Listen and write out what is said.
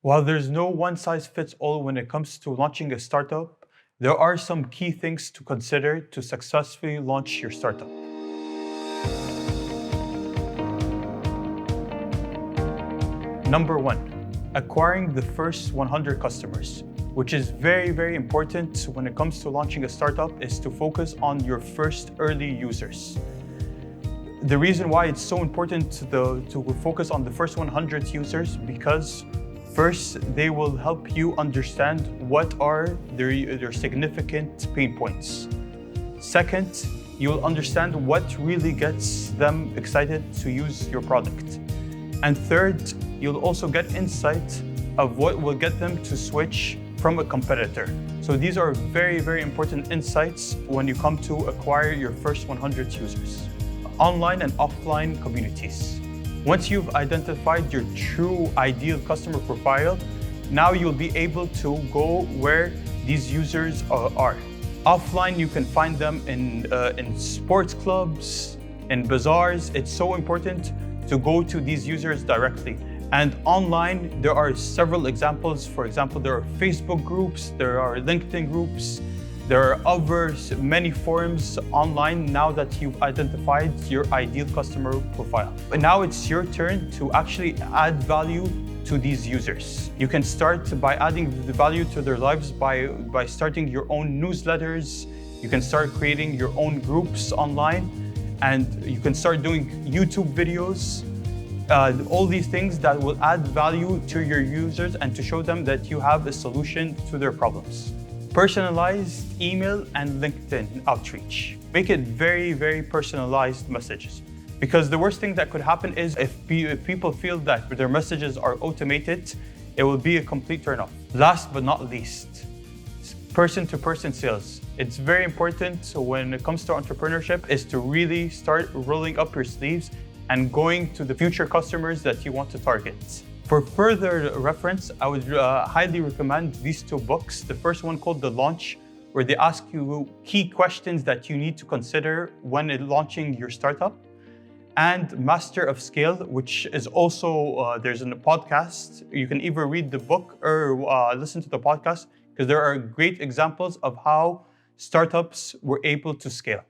While there's no one-size-fits-all when it comes to launching a startup, there are some key things to consider to successfully launch your startup. Number one, acquiring the first 100 customers, which is very, very important when it comes to launching a startup, is to focus on your first early users. The reason why it's so important to focus on the first 100 users, because first, they will help you understand what are their significant pain points. Second, you'll understand what really gets them excited to use your product. And third, you'll also get insight of what will get them to switch from a competitor. So these are very, very important insights when you come to acquire your first 100 users. Online and offline communities. Once you've identified your true ideal customer profile, now you'll be able to go where these users are. Offline, you can find them in sports clubs, in bazaars. It's so important to go to these users directly. And online, there are several examples. For example, there are Facebook groups, there are LinkedIn groups, there are many forums online now that you've identified your ideal customer profile. But now it's your turn to actually add value to these users. You can start by adding the value to their lives by starting your own newsletters. You can start creating your own groups online, and you can start doing YouTube videos. All these things that will add value to your users and to show them that you have a solution to their problems. Personalized email and LinkedIn outreach. Make it very, very personalized messages. Because the worst thing that could happen is if people feel that their messages are automated, it will be a complete turnoff. Last but not least, person-to-person sales. It's very important when it comes to entrepreneurship is to really start rolling up your sleeves and going to the future customers that you want to target. For further reference, I would highly recommend these two books. The first one called The Launch, where they ask you key questions that you need to consider when launching your startup. And Master of Scale, which is also, there's a podcast. You can either read the book or listen to the podcast, because there are great examples of how startups were able to scale.